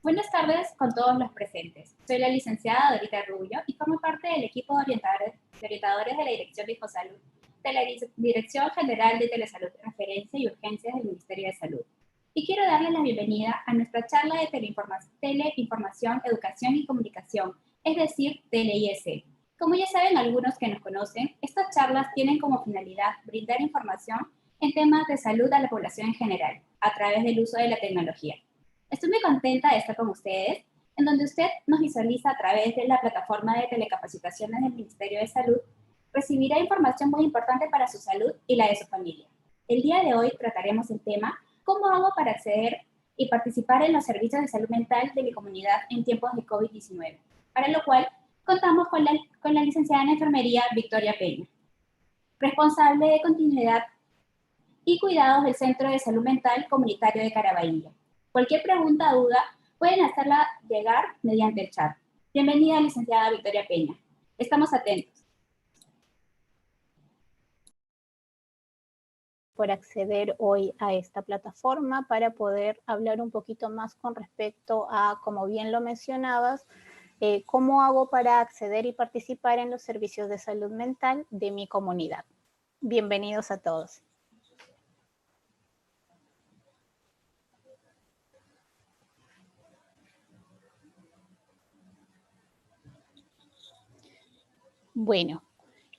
Buenas tardes con todos los presentes. Soy la licenciada Dorita Rubio y formo parte del equipo de orientadores de la Dirección de Infosalud, de la Dirección General de Telesalud, Referencia y Urgencias del Ministerio de Salud. Y quiero darles la bienvenida a nuestra charla de teleinformación, educación y comunicación, es decir, TeleIS. Como ya saben algunos que nos conocen, estas charlas tienen como finalidad brindar información en temas de salud a la población en general, a través del uso de la tecnología. Estoy muy contenta de estar con ustedes, en donde usted nos visualiza a través de la plataforma de telecapacitaciones del Ministerio de Salud, recibirá información muy importante para su salud y la de su familia. El día de hoy trataremos el tema ¿cómo hago para acceder y participar en los servicios de salud mental de mi comunidad en tiempos de COVID-19? Para lo cual contamos con la licenciada en enfermería Victoria Peña, responsable de continuidad y cuidados del Centro de Salud Mental Comunitario de Caraballo. Cualquier pregunta o duda pueden hacerla llegar mediante el chat. Bienvenida, licenciada Victoria Peña. Estamos atentos. Por acceder hoy a esta plataforma para poder hablar un poquito más con respecto a, como bien lo mencionabas, cómo hago para acceder y participar en los servicios de salud mental de mi comunidad. Bienvenidos a todos. Bueno,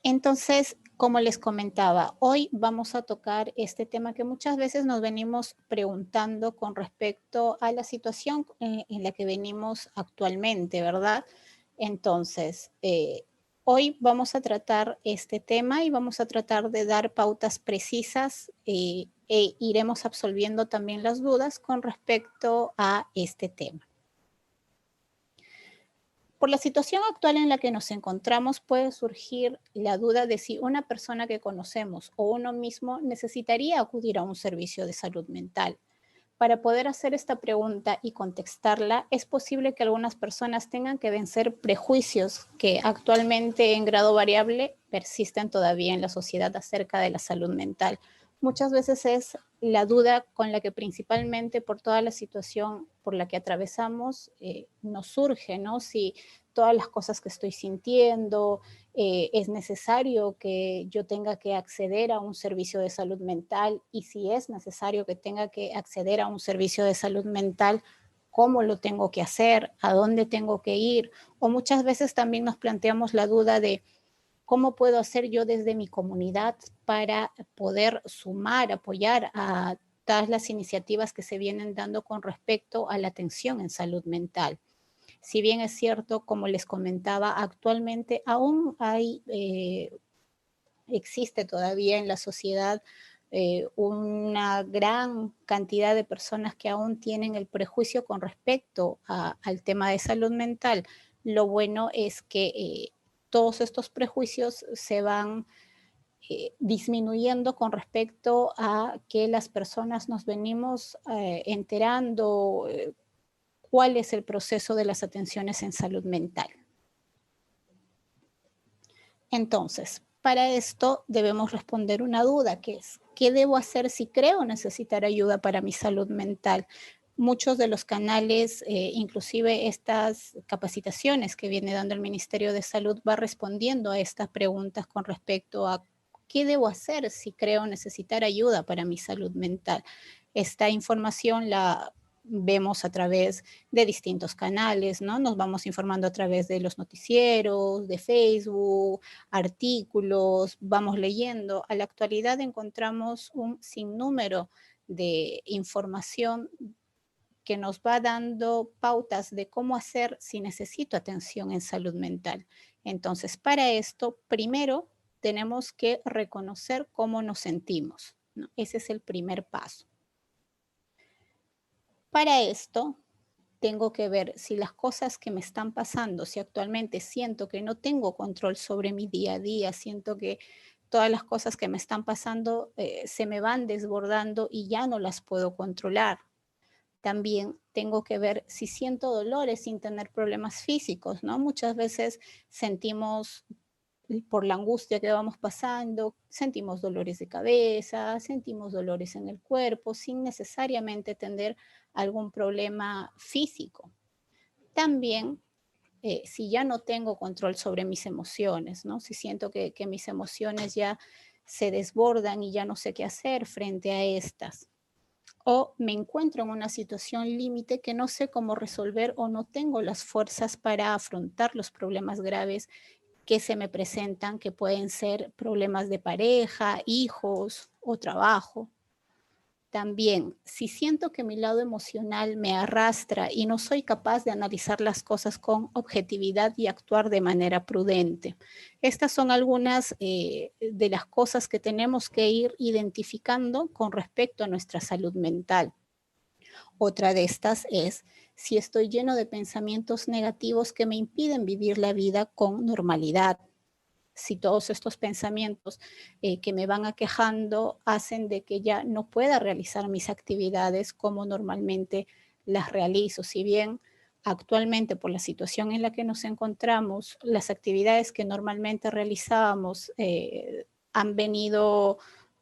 entonces, como les comentaba, hoy vamos a tocar este tema que muchas veces nos venimos preguntando con respecto a la situación en la que venimos actualmente, ¿verdad? Entonces, hoy vamos a tratar este tema y vamos a tratar de dar pautas precisas e iremos absolviendo también las dudas con respecto a este tema. Por la situación actual en la que nos encontramos puede surgir la duda de si una persona que conocemos o uno mismo necesitaría acudir a un servicio de salud mental. Para poder hacer esta pregunta y contestarla, es posible que algunas personas tengan que vencer prejuicios que actualmente en grado variable persisten todavía en la sociedad acerca de la salud mental. Muchas veces es la duda con la que principalmente por toda la situación por la que atravesamos nos surge, ¿no? Si todas las cosas que estoy sintiendo, es necesario que yo tenga que acceder a un servicio de salud mental y si es necesario que tenga que acceder a un servicio de salud mental, ¿cómo lo tengo que hacer? ¿A dónde tengo que ir? O muchas veces también nos planteamos la duda de ¿cómo puedo hacer yo desde mi comunidad para poder sumar, apoyar a todas las iniciativas que se vienen dando con respecto a la atención en salud mental? Si bien es cierto, como les comentaba, actualmente aún existe todavía en la sociedad una gran cantidad de personas que aún tienen el prejuicio con respecto al tema de salud mental. Lo bueno es que todos estos prejuicios se van disminuyendo con respecto a que las personas nos venimos enterando cuál es el proceso de las atenciones en salud mental. Entonces, para esto debemos responder una duda, que es, ¿qué debo hacer si creo necesitar ayuda para mi salud mental? Muchos de los canales, inclusive estas capacitaciones que viene dando el Ministerio de Salud, va respondiendo a estas preguntas con respecto a ¿qué debo hacer si creo necesitar ayuda para mi salud mental? Esta información la vemos a través de distintos canales, ¿no? Nos vamos informando a través de los noticieros, de Facebook, artículos, vamos leyendo. A la actualidad encontramos un sinnúmero de información que nos va dando pautas de cómo hacer si necesito atención en salud mental. Entonces, para esto, primero tenemos que reconocer cómo nos sentimos, ¿no? Ese es el primer paso. Para esto, tengo que ver si las cosas que me están pasando, si actualmente siento que no tengo control sobre mi día a día, siento que todas las cosas que me están pasando se me van desbordando y ya no las puedo controlar. También tengo que ver si siento dolores sin tener problemas físicos, ¿no? Muchas veces sentimos por la angustia que vamos pasando, sentimos dolores de cabeza, sentimos dolores en el cuerpo, sin necesariamente tener algún problema físico. También, si ya no tengo control sobre mis emociones, ¿no? Si siento que mis emociones ya se desbordan y ya no sé qué hacer frente a estas. O me encuentro en una situación límite que no sé cómo resolver o no tengo las fuerzas para afrontar los problemas graves que se me presentan, que pueden ser problemas de pareja, hijos o trabajo. También, si siento que mi lado emocional me arrastra y no soy capaz de analizar las cosas con objetividad y actuar de manera prudente. Estas son algunas de las cosas que tenemos que ir identificando con respecto a nuestra salud mental. Otra de estas es si estoy lleno de pensamientos negativos que me impiden vivir la vida con normalidad. Si todos estos pensamientos que me van aquejando hacen de que ya no pueda realizar mis actividades como normalmente las realizo. Si bien actualmente por la situación en la que nos encontramos, las actividades que normalmente realizábamos han venido,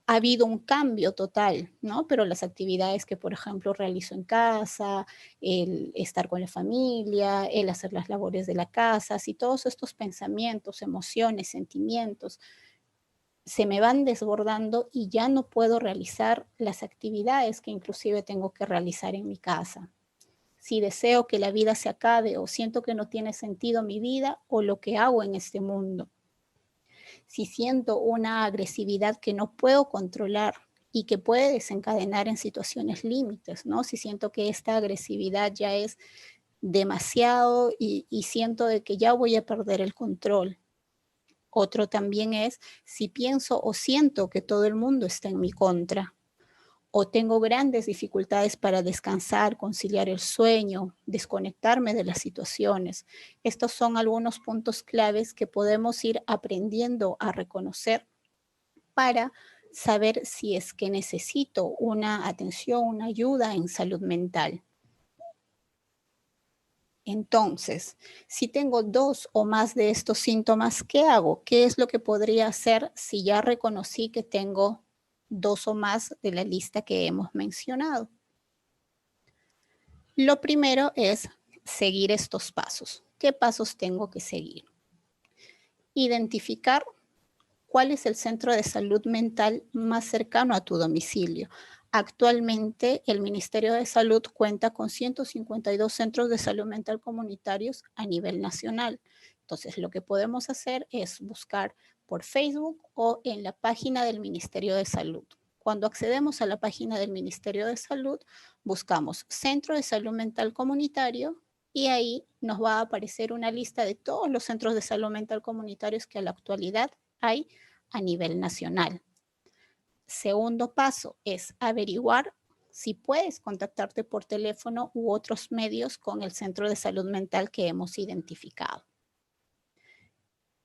ha habido un cambio total, ¿no? Pero las actividades que, por ejemplo, realizo en casa, el estar con la familia, el hacer las labores de la casa, si todos estos pensamientos, emociones, sentimientos se me van desbordando y ya no puedo realizar las actividades que inclusive tengo que realizar en mi casa. Si deseo que la vida se acabe o siento que no tiene sentido mi vida o lo que hago en este mundo. Si siento una agresividad que no puedo controlar y que puede desencadenar en situaciones límites, ¿no? Si siento que esta agresividad ya es demasiado y siento de que ya voy a perder el control. Otro también es si pienso o siento que todo el mundo está en mi contra o tengo grandes dificultades para descansar, conciliar el sueño, desconectarme de las situaciones. Estos son algunos puntos claves que podemos ir aprendiendo a reconocer para saber si es que necesito una atención, una ayuda en salud mental. Entonces, si tengo 2 o más de estos síntomas, ¿qué hago? ¿Qué es lo que podría hacer si ya reconocí que tengo 2 o más de la lista que hemos mencionado? Lo primero es seguir estos pasos. ¿Qué pasos tengo que seguir? Identificar cuál es el centro de salud mental más cercano a tu domicilio. Actualmente, el Ministerio de Salud cuenta con 152 centros de salud mental comunitarios a nivel nacional. Entonces, lo que podemos hacer es buscar por Facebook o en la página del Ministerio de Salud. Cuando accedemos a la página del Ministerio de Salud, buscamos Centro de Salud Mental Comunitario y ahí nos va a aparecer una lista de todos los centros de salud mental comunitarios que a la actualidad hay a nivel nacional. Segundo paso es averiguar si puedes contactarte por teléfono u otros medios con el centro de salud mental que hemos identificado.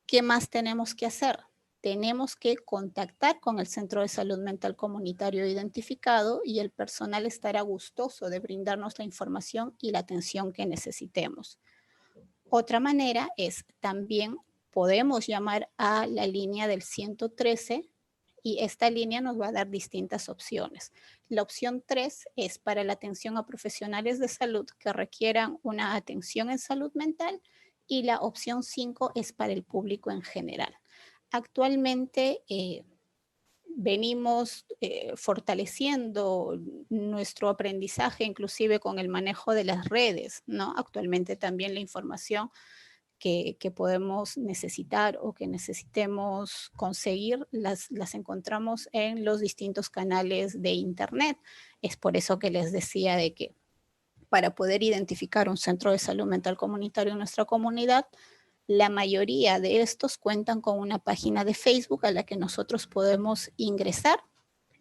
¿Qué más tenemos que hacer? Tenemos que contactar con el centro de salud mental comunitario identificado y el personal estará gustoso de brindarnos la información y la atención que necesitemos. Otra manera es también podemos llamar a la línea del 113 y esta línea nos va a dar distintas opciones. La opción 3 es para la atención a profesionales de salud que requieran una atención en salud mental y la opción 5 es para el público en general. Actualmente venimos fortaleciendo nuestro aprendizaje, inclusive con el manejo de las redes, ¿no? Actualmente también la información que podemos necesitar o que necesitemos conseguir, las encontramos en los distintos canales de Internet. Es por eso que les decía de que para poder identificar un centro de salud mental comunitario en nuestra comunidad, la mayoría de estos cuentan con una página de Facebook a la que nosotros podemos ingresar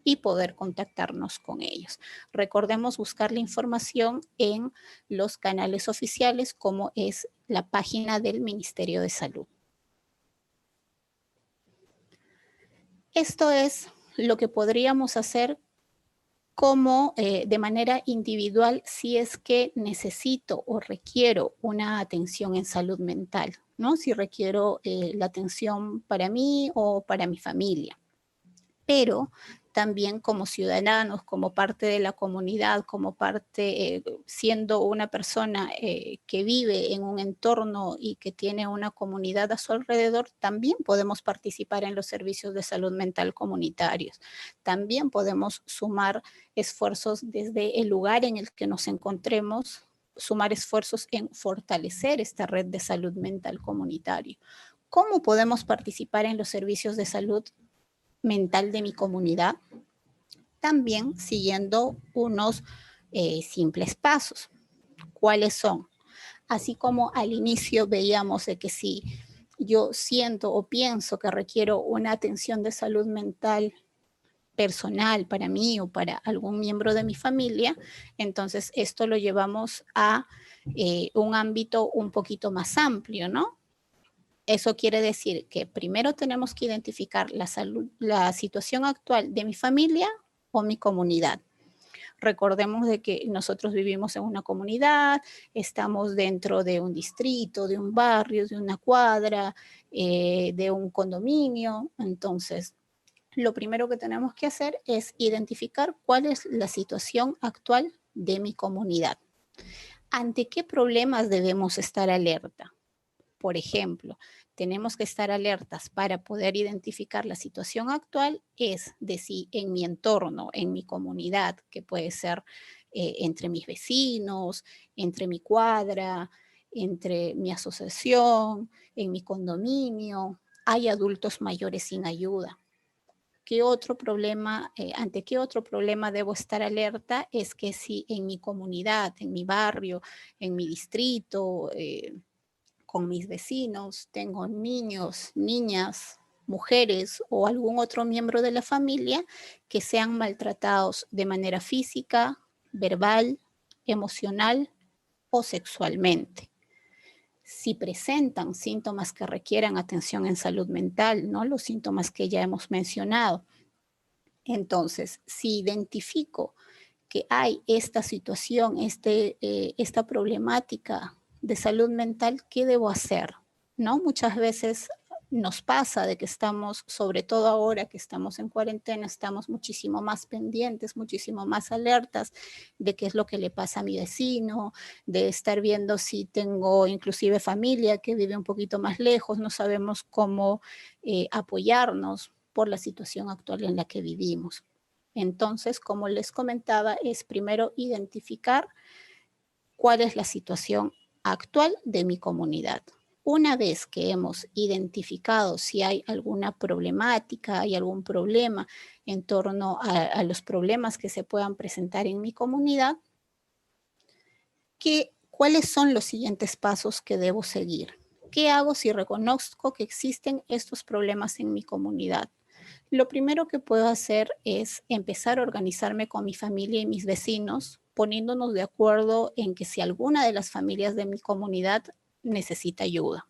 y poder contactarnos con ellos. Recordemos buscar la información en los canales oficiales como es la página del Ministerio de Salud. Esto es lo que podríamos hacer como de manera individual si es que necesito o requiero una atención en salud mental, ¿no? Si requiero la atención para mí o para mi familia. Pero también como ciudadanos, como parte de la comunidad, como parte, siendo una persona que vive en un entorno y que tiene una comunidad a su alrededor, también podemos participar en los servicios de salud mental comunitarios. También podemos sumar esfuerzos desde el lugar en el que nos encontremos, sumar esfuerzos en fortalecer esta red de salud mental comunitario. ¿Cómo podemos participar en los servicios de salud mental de mi comunidad? También siguiendo unos simples pasos. ¿Cuáles son? Así como al inicio veíamos de que si yo siento o pienso que requiero una atención de salud mental personal para mí o para algún miembro de mi familia, entonces esto lo llevamos a un ámbito un poquito más amplio, ¿no? Eso quiere decir que primero tenemos que identificar la situación actual de mi familia o mi comunidad. Recordemos de que nosotros vivimos en una comunidad, estamos dentro de un distrito, de un barrio, de una cuadra, de un condominio. Entonces, lo primero que tenemos que hacer es identificar cuál es la situación actual de mi comunidad. ¿Ante qué problemas debemos estar alerta? Por ejemplo, tenemos que estar alertas para poder identificar la situación actual, es de si en mi entorno, en mi comunidad, que puede ser entre mis vecinos, entre mi cuadra, entre mi asociación, en mi condominio, hay adultos mayores sin ayuda. ¿Qué otro problema, ante qué otro problema debo estar alerta? Es que si en mi comunidad, en mi barrio, en mi distrito, con mis vecinos, tengo niños, niñas, mujeres o algún otro miembro de la familia que sean maltratados de manera física, verbal, emocional o sexualmente. Si presentan síntomas que requieran atención en salud mental, ¿no? Los síntomas que ya hemos mencionado. Entonces, si identifico que hay esta situación, esta problemática de salud mental, ¿qué debo hacer? ¿No? Muchas veces nos pasa de que estamos, sobre todo ahora que estamos en cuarentena, estamos muchísimo más pendientes, muchísimo más alertas de qué es lo que le pasa a mi vecino, de estar viendo si tengo inclusive familia que vive un poquito más lejos, no sabemos cómo apoyarnos por la situación actual en la que vivimos. Entonces, como les comentaba, es primero identificar cuál es la situación actual de mi comunidad. Una vez que hemos identificado si hay alguna problemática, hay algún problema en torno a los problemas que se puedan presentar en mi comunidad, ¿cuáles son los siguientes pasos que debo seguir? ¿Qué hago si reconozco que existen estos problemas en mi comunidad? Lo primero que puedo hacer es empezar a organizarme con mi familia y mis vecinos, poniéndonos de acuerdo en que si alguna de las familias de mi comunidad necesita ayuda.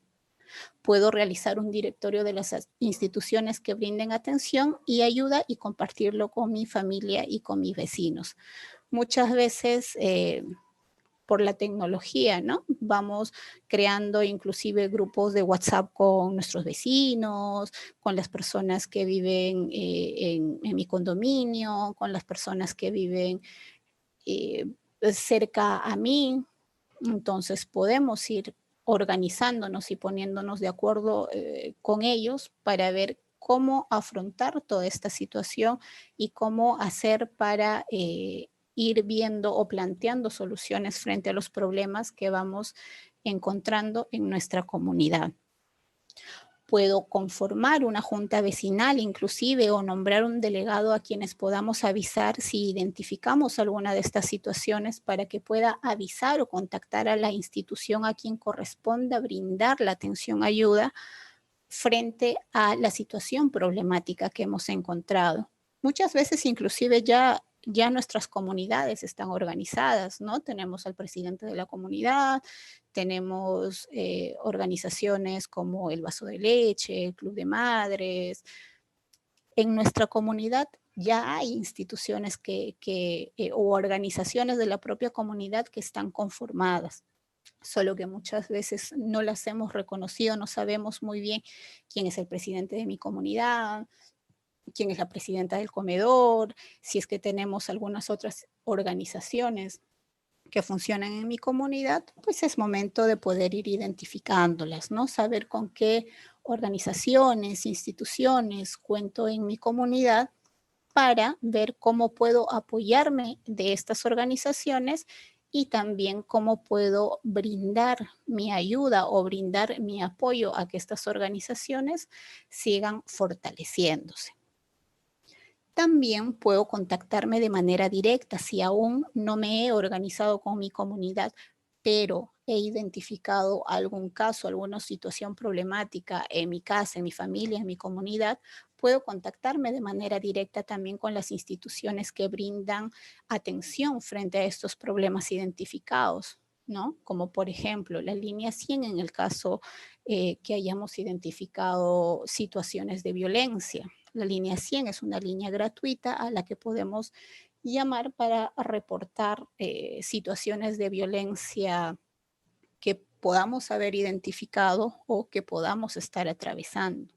Puedo realizar un directorio de las instituciones que brinden atención y ayuda y compartirlo con mi familia y con mis vecinos. Muchas veces por la tecnología, ¿no? Vamos creando inclusive grupos de WhatsApp con nuestros vecinos, con las personas que viven en mi condominio, con las personas que viven cerca a mí. Entonces podemos ir organizándonos y poniéndonos de acuerdo con ellos para ver cómo afrontar toda esta situación y cómo hacer para ir viendo o planteando soluciones frente a los problemas que vamos encontrando en nuestra comunidad. Puedo conformar una junta vecinal inclusive o nombrar un delegado a quienes podamos avisar si identificamos alguna de estas situaciones para que pueda avisar o contactar a la institución a quien corresponda brindar la atención ayuda frente a la situación problemática que hemos encontrado. Muchas veces inclusive ya nuestras comunidades están organizadas, ¿no? Tenemos al presidente de la comunidad, tenemos organizaciones como el Vaso de Leche, el Club de Madres. En nuestra comunidad ya hay instituciones o organizaciones de la propia comunidad que están conformadas, solo que muchas veces no las hemos reconocido, no sabemos muy bien quién es el presidente de mi comunidad, quién es la presidenta del comedor, si es que tenemos algunas otras organizaciones que funcionan en mi comunidad, pues es momento de poder ir identificándolas, ¿no? Saber con qué organizaciones, instituciones cuento en mi comunidad para ver cómo puedo apoyarme de estas organizaciones y también cómo puedo brindar mi ayuda o brindar mi apoyo a que estas organizaciones sigan fortaleciéndose. También puedo contactarme de manera directa si aún no me he organizado con mi comunidad, pero he identificado algún caso, alguna situación problemática en mi casa, en mi familia, en mi comunidad. Puedo contactarme de manera directa también con las instituciones que brindan atención frente a estos problemas identificados, ¿no? Como por ejemplo la línea 100 en el caso que hayamos identificado situaciones de violencia. La línea 100 es una línea gratuita a la que podemos llamar para reportar situaciones de violencia que podamos haber identificado o que podamos estar atravesando.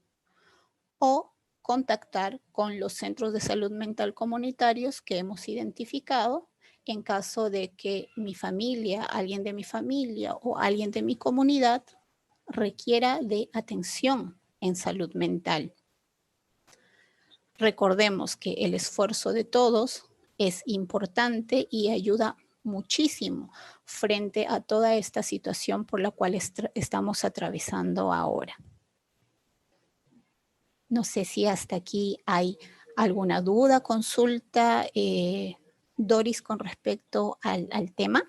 O contactar con los centros de salud mental comunitarios que hemos identificado en caso de que mi familia, alguien de mi familia o alguien de mi comunidad requiera de atención en salud mental. Recordemos que el esfuerzo de todos es importante y ayuda muchísimo frente a toda esta situación por la cual estamos atravesando ahora. No sé si hasta aquí hay alguna duda, consulta, Doris, con respecto al tema.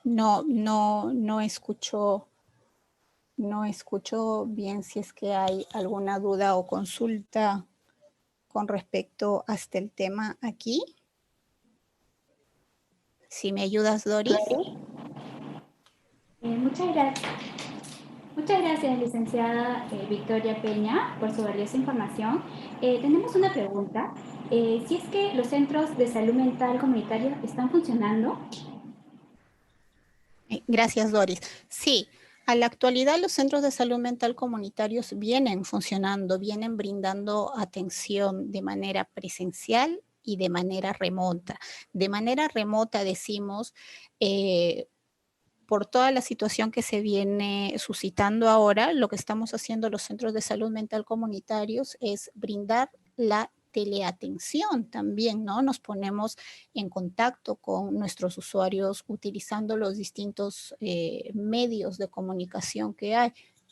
No escucho bien si es que hay alguna duda o consulta con respecto a el tema aquí. Si me ayudas, Doris. Muchas gracias. Muchas gracias, licenciada Victoria Peña, por su valiosa información. Tenemos una pregunta. Si es que los centros de salud mental comunitarios están funcionando. Gracias, Doris. Sí, a la actualidad los centros de salud mental comunitarios vienen funcionando, vienen brindando atención de manera presencial y de manera remota. De manera remota decimos, por toda la situación que se viene suscitando ahora, lo que estamos haciendo los centros de salud mental comunitarios es brindar la teleatención también, ¿no? Nos ponemos en contacto con nuestros usuarios utilizando los distintos medios de comunicación que hay.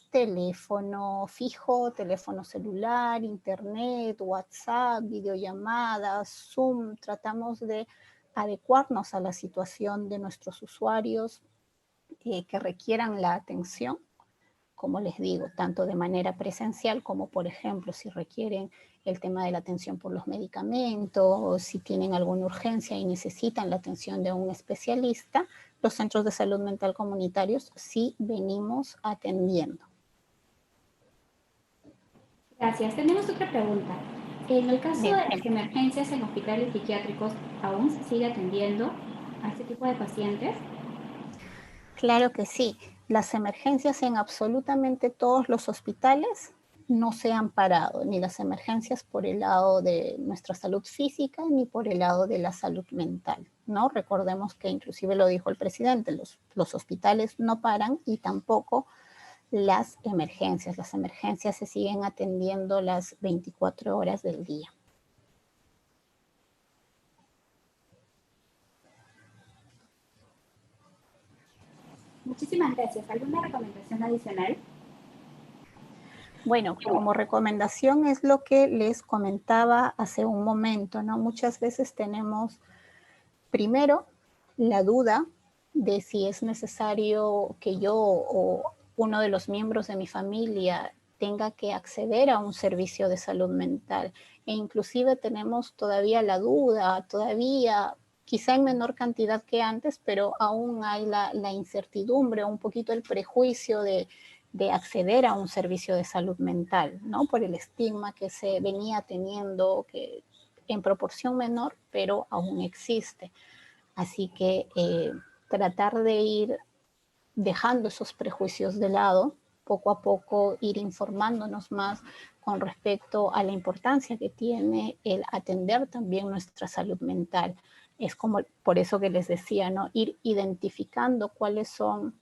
Teléfono fijo, teléfono celular, internet, WhatsApp, videollamadas, Zoom. Tratamos de adecuarnos a la situación de nuestros usuarios que requieran la atención, como les digo, tanto de manera presencial como, por ejemplo, si requieren el tema de la atención por los medicamentos o si tienen alguna urgencia y necesitan la atención de un especialista, los centros de salud mental comunitarios sí venimos atendiendo. Gracias. Tenemos otra pregunta. En el caso de las emergencias en hospitales psiquiátricos, ¿aún se sigue atendiendo a este tipo de pacientes? Claro que sí. Las emergencias en absolutamente todos los hospitales no se han parado, ni las emergencias por el lado de nuestra salud física, ni por el lado de la salud mental, ¿no? Recordemos que inclusive lo dijo el presidente, los hospitales no paran y tampoco las emergencias. Las emergencias se siguen atendiendo las 24 horas del día. Muchísimas gracias. ¿Alguna recomendación adicional? Bueno, como recomendación es lo que les comentaba hace un momento, ¿no? Muchas veces tenemos primero la duda de si es necesario que yo o uno de los miembros de mi familia tenga que acceder a un servicio de salud mental. E inclusive tenemos todavía la duda, todavía quizá en menor cantidad que antes, pero aún hay la incertidumbre, un poquito el prejuicio de de acceder a un servicio de salud mental, ¿no? Por el estigma que se venía teniendo, que en proporción menor, pero aún existe. Así que tratar de ir dejando esos prejuicios de lado, poco a poco ir informándonos más con respecto a la importancia que tiene el atender también nuestra salud mental. Es como por eso que les decía, ¿no? Ir identificando cuáles son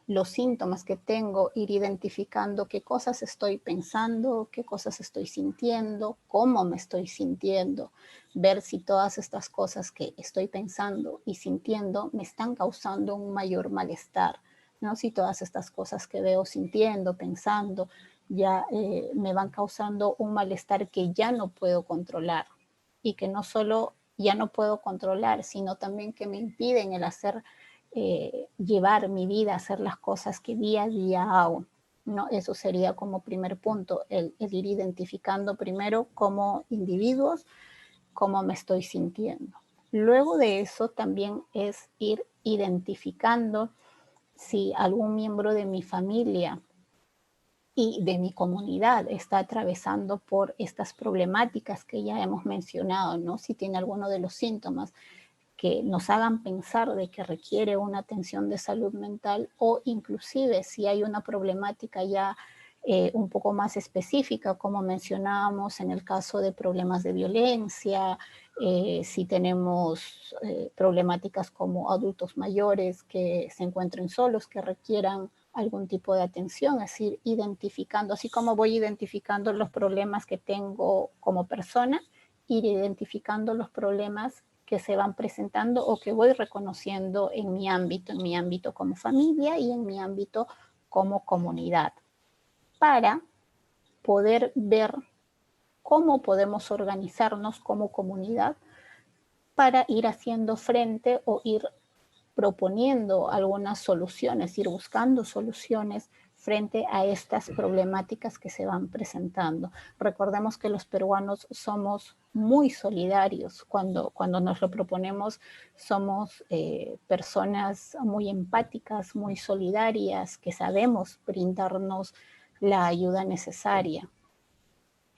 los síntomas que tengo, ir identificando qué cosas estoy pensando, qué cosas estoy sintiendo, cómo me estoy sintiendo, ver si todas estas cosas que estoy pensando y sintiendo me están causando un mayor malestar, ¿no? Si todas estas cosas que veo sintiendo, pensando, ya me van causando un malestar que ya no puedo controlar y que no solo ya no puedo controlar, sino también que me impiden el hacer llevar mi vida, hacer las cosas que día a día hago, ¿no? Eso sería como primer punto, el ir identificando primero como individuos cómo me estoy sintiendo. Luego de eso también es ir identificando si algún miembro de mi familia y de mi comunidad está atravesando por estas problemáticas que ya hemos mencionado, ¿no? Si tiene alguno de los síntomas que nos hagan pensar de que requiere una atención de salud mental, o inclusive si hay una problemática ya un poco más específica, como mencionábamos en el caso de problemas de violencia, si tenemos problemáticas como adultos mayores que se encuentren solos, que requieran algún tipo de atención, es decir, identificando, así como voy identificando los problemas que tengo como persona, ir identificando los problemas que se van presentando o que voy reconociendo en mi ámbito como familia y en mi ámbito como comunidad, para poder ver cómo podemos organizarnos como comunidad para ir haciendo frente o ir proponiendo algunas soluciones, ir buscando soluciones frente a estas problemáticas que se van presentando. Recordemos que los peruanos somos muy solidarios. Cuando nos lo proponemos, somos personas muy empáticas, muy solidarias, que sabemos brindarnos la ayuda necesaria.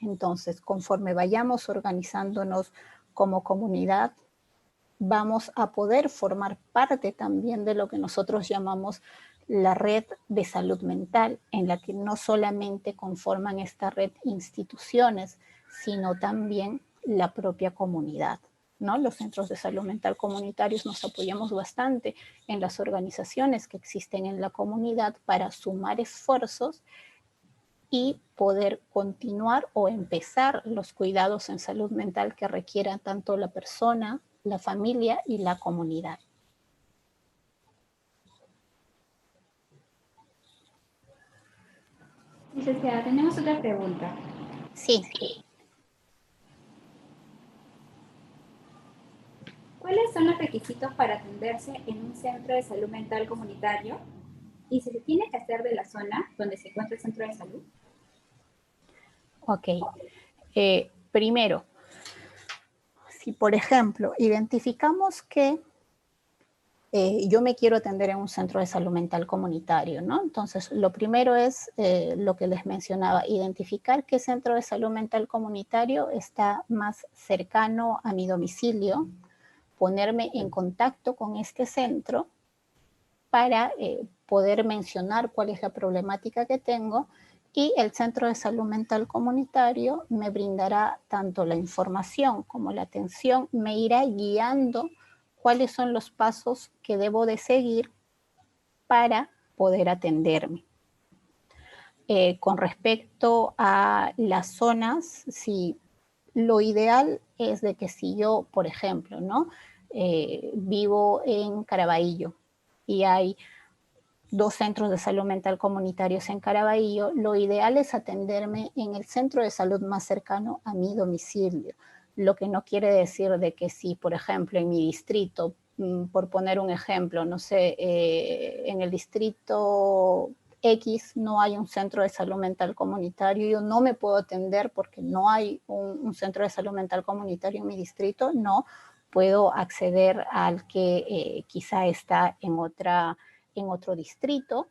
Entonces, conforme vayamos organizándonos como comunidad, vamos a poder formar parte también de lo que nosotros llamamos la red de salud mental, en la que no solamente conforman esta red instituciones, sino también la propia comunidad, ¿no? Los centros de salud mental comunitarios nos apoyamos bastante en las organizaciones que existen en la comunidad para sumar esfuerzos y poder continuar o empezar los cuidados en salud mental que requieran tanto la persona, la familia y la comunidad. Licenciada, tenemos otra pregunta. Sí. ¿Cuáles son los requisitos para atenderse en un centro de salud mental comunitario? ¿Y si se tiene que hacer de la zona donde se encuentra el centro de salud? Ok. Primero, si por ejemplo identificamos que yo me quiero atender en un centro de salud mental comunitario, ¿no? Entonces, lo primero es lo que les mencionaba, identificar qué centro de salud mental comunitario está más cercano a mi domicilio, ponerme en contacto con este centro para poder mencionar cuál es la problemática que tengo, y el centro de salud mental comunitario me brindará tanto la información como la atención, me irá guiando cuáles son los pasos que debo de seguir para poder atenderme. Con respecto a las zonas, si lo ideal es de que si yo, por ejemplo, ¿no? Vivo en Caraballo y hay 2 centros de salud mental comunitarios en Caraballo, lo ideal es atenderme en el centro de salud más cercano a mi domicilio. Lo que no quiere decir de que si, por ejemplo, en mi distrito, por poner un ejemplo, no sé, en el distrito X no hay un centro de salud mental comunitario, yo no me puedo atender porque no hay un centro de salud mental comunitario en mi distrito, no puedo acceder al que quizá está en otro distrito,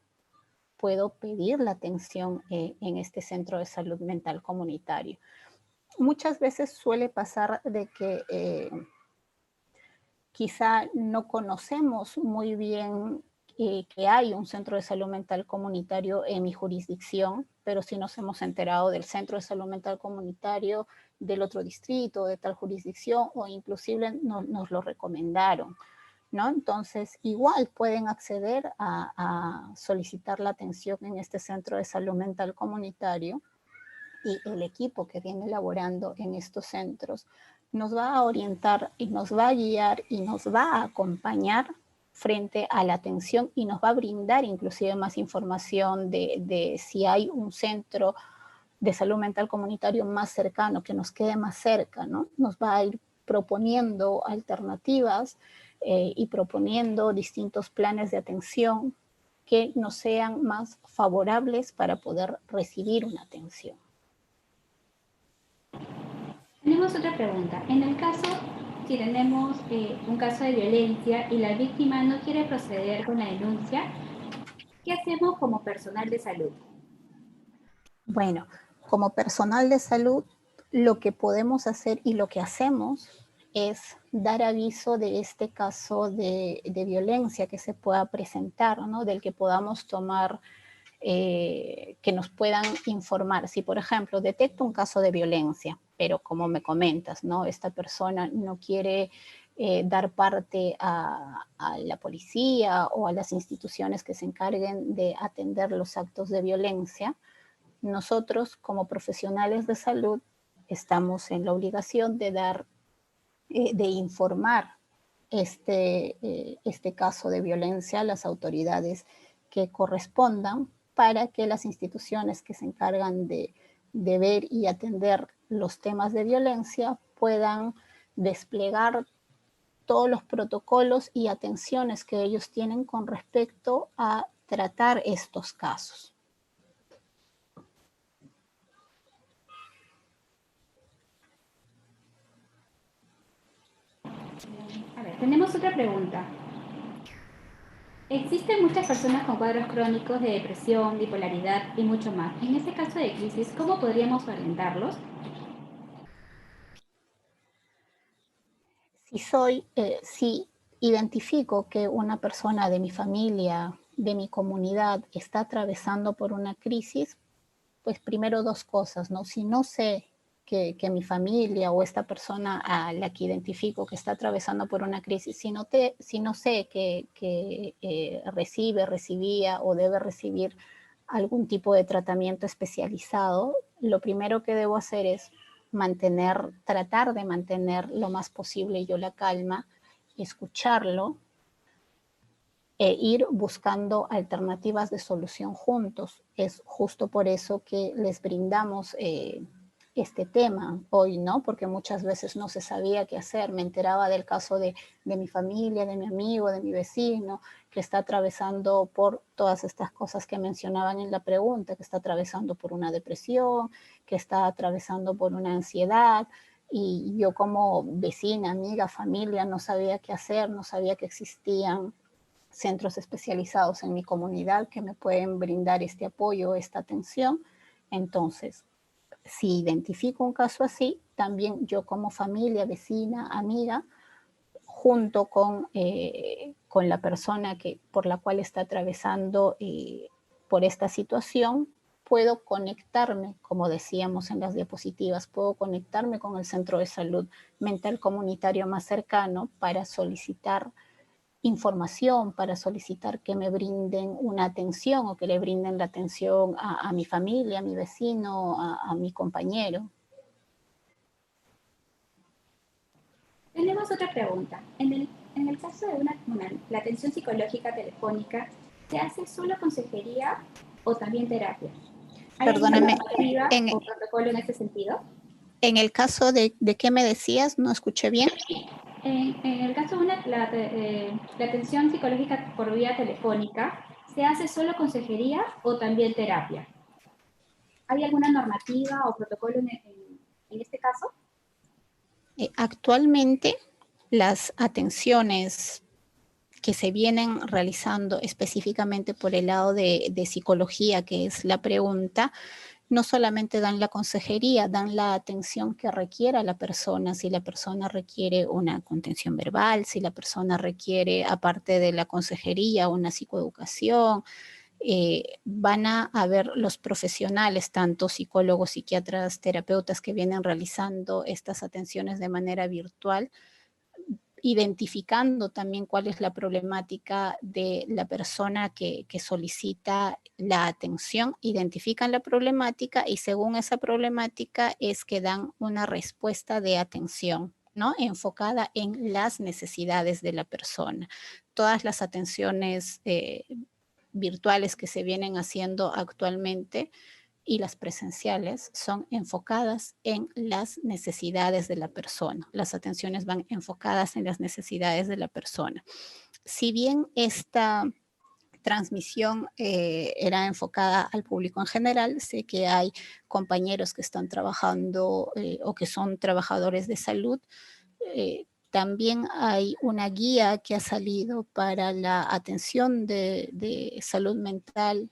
puedo pedir la atención en este centro de salud mental comunitario. Muchas veces suele pasar de que quizá no conocemos muy bien que hay un centro de salud mental comunitario en mi jurisdicción, pero sí nos hemos enterado del centro de salud mental comunitario del otro distrito, de tal jurisdicción, o inclusive nos lo recomendaron, ¿no? Entonces, igual pueden acceder a solicitar la atención en este centro de salud mental comunitario, y el equipo que viene elaborando en estos centros nos va a orientar y nos va a guiar y nos va a acompañar frente a la atención y nos va a brindar inclusive más información de si hay un centro de salud mental comunitario más cercano, que nos quede más cerca, ¿no? Nos va a ir proponiendo alternativas y proponiendo distintos planes de atención que nos sean más favorables para poder recibir una atención. Tenemos otra pregunta. En el caso, si tenemos un caso de violencia y la víctima no quiere proceder con la denuncia, ¿qué hacemos como personal de salud? Bueno, como personal de salud, lo que podemos hacer y lo que hacemos es dar aviso de este caso de violencia que se pueda presentar, ¿no? Del que podamos tomar, que nos puedan informar. Si, por ejemplo, detecto un caso de violencia, pero como me comentas, ¿no? Esta persona no quiere dar parte a la policía o a las instituciones que se encarguen de atender los actos de violencia, nosotros como profesionales de salud estamos en la obligación de dar, de informar este caso de violencia a las autoridades que correspondan para que las instituciones que se encargan de ver y atender los temas de violencia puedan desplegar todos los protocolos y atenciones que ellos tienen con respecto a tratar estos casos. A ver, tenemos otra pregunta. Existen muchas personas con cuadros crónicos de depresión, bipolaridad y mucho más. En este caso de crisis, ¿cómo podríamos orientarlos? Si identifico que una persona de mi familia, de mi comunidad, está atravesando por una crisis, pues primero dos cosas, ¿no? Si no sé que mi familia o esta persona a la que identifico que está atravesando por una crisis, si no sé que recibía o debe recibir algún tipo de tratamiento especializado, lo primero que debo hacer es tratar de mantener lo más posible yo la calma, escucharlo e ir buscando alternativas de solución juntos. Es justo por eso que les brindamos este tema hoy, ¿no? Porque muchas veces no se sabía qué hacer. Me enteraba del caso de mi familia, de mi amigo, de mi vecino, que está atravesando por todas estas cosas que mencionaban en la pregunta, que está atravesando por una depresión, que está atravesando por una ansiedad. Y yo como vecina, amiga, familia, no sabía qué hacer, no sabía que existían centros especializados en mi comunidad que me pueden brindar este apoyo, esta atención. Entonces, si identifico un caso así, también yo como familia, vecina, amiga, junto con la persona por la cual está atravesando por esta situación, puedo conectarme, como decíamos en las diapositivas, puedo conectarme con el centro de salud mental comunitario más cercano para solicitar información, para solicitar que me brinden una atención o que le brinden la atención a mi familia, a mi vecino, a mi compañero. Tenemos otra pregunta. En el caso de la atención psicológica telefónica, ¿se hace solo consejería o también terapia? ¿Hay alguna normativa o protocolo en ese sentido? En el caso de ¿qué me decías? No escuché bien. En el caso de la atención psicológica por vía telefónica, ¿se hace solo consejería o también terapia? ¿Hay alguna normativa o protocolo en este caso? Actualmente, las atenciones que se vienen realizando específicamente por el lado de psicología, que es la pregunta, no solamente dan la consejería, dan la atención que requiera la persona, si la persona requiere una contención verbal, si la persona requiere, aparte de la consejería, una psicoeducación. Van a haber los profesionales, tanto psicólogos, psiquiatras, terapeutas que vienen realizando estas atenciones de manera virtual, identificando también cuál es la problemática de la persona que solicita la atención, identifican la problemática y según esa problemática es que dan una respuesta de atención, ¿no? Enfocada en las necesidades de la persona. Todas las atenciones virtuales que se vienen haciendo actualmente y las presenciales son enfocadas en las necesidades de la persona. Las atenciones van enfocadas en las necesidades de la persona. Si bien esta transmisión era enfocada al público en general, sé que hay compañeros que están trabajando o que son trabajadores de salud. También hay una guía que ha salido para la atención de salud mental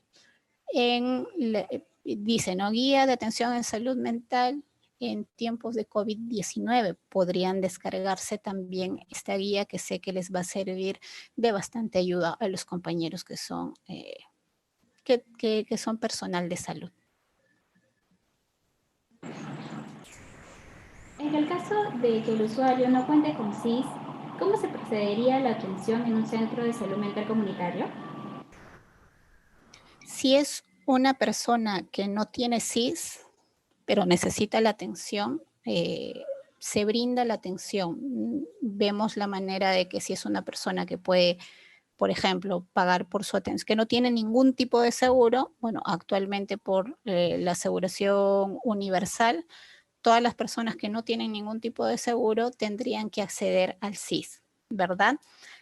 dice, ¿no? Guía de atención en salud mental en tiempos de COVID-19. Podrían descargarse también esta guía que sé que les va a servir de bastante ayuda a los compañeros que son, que son personal de salud. En el caso de que el usuario no cuente con SIS, ¿cómo se procedería a la atención en un centro de salud mental comunitario? Si es una persona que no tiene SIS, pero necesita la atención, se brinda la atención. Vemos la manera de que si es una persona que puede, por ejemplo, pagar por su atención, que no tiene ningún tipo de seguro, bueno, actualmente por la aseguración universal, todas las personas que no tienen ningún tipo de seguro tendrían que acceder al SIS, ¿verdad?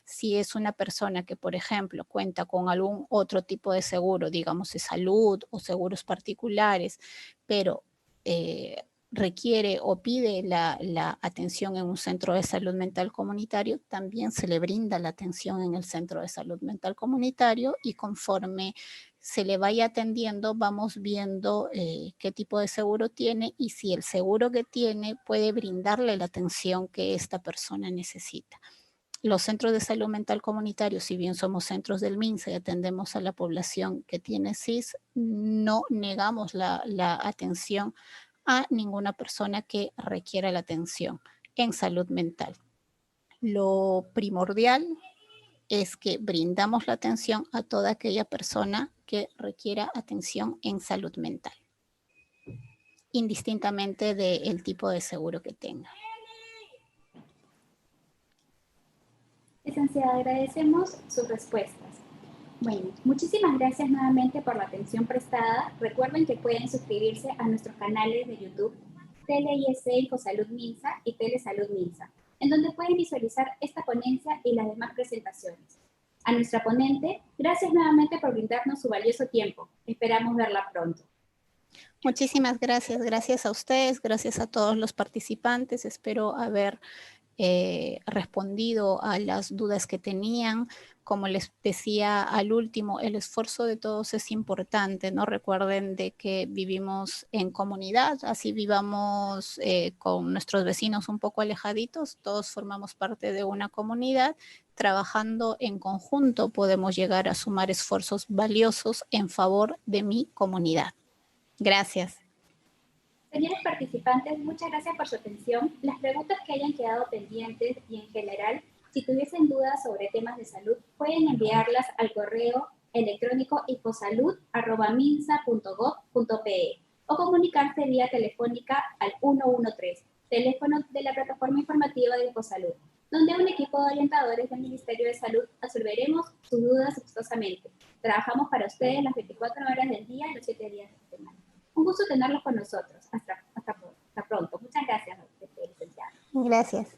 Si es una persona que, por ejemplo, cuenta con algún otro tipo de seguro, digamos de salud o seguros particulares, pero requiere o pide la atención en un centro de salud mental comunitario, también se le brinda la atención en el centro de salud mental comunitario y conforme se le vaya atendiendo, vamos viendo qué tipo de seguro tiene y si el seguro que tiene puede brindarle la atención que esta persona necesita. Los centros de salud mental comunitarios, si bien somos centros del MINSA y atendemos a la población que tiene SIS, no negamos la atención a ninguna persona que requiera la atención en salud mental. Lo primordial es que brindamos la atención a toda aquella persona que requiera atención en salud mental, indistintamente del tipo de seguro que tenga. Licenciada, agradecemos sus respuestas. Bueno, muchísimas gracias nuevamente por la atención prestada. Recuerden que pueden suscribirse a nuestros canales de YouTube, TeleIS Infosalud Minsa y Telesalud Minsa, en donde pueden visualizar esta ponencia y las demás presentaciones. A nuestra ponente, gracias nuevamente por brindarnos su valioso tiempo. Esperamos verla pronto. Muchísimas gracias. Gracias a ustedes, gracias a todos los participantes. Espero haber respondido a las dudas que tenían. Como les decía al último, el esfuerzo de todos es importante, ¿no? Recuerden de que vivimos en comunidad, así vivamos con nuestros vecinos un poco alejaditos, todos formamos parte de una comunidad. Trabajando en conjunto podemos llegar a sumar esfuerzos valiosos en favor de mi comunidad. Gracias. Señores participantes, muchas gracias por su atención. Las preguntas que hayan quedado pendientes y en general, si tuviesen dudas sobre temas de salud, pueden enviarlas al correo electrónico infosalud@minsa.gov.pe o comunicarse vía telefónica al 113, teléfono de la plataforma informativa de Infosalud, donde un equipo de orientadores del Ministerio de Salud resolveremos sus dudas gustosamente. Trabajamos para ustedes las 24 horas del día y los 7 días de la semana. Un gusto tenerlos con nosotros. Hasta pronto. Muchas gracias, licenciada. Gracias.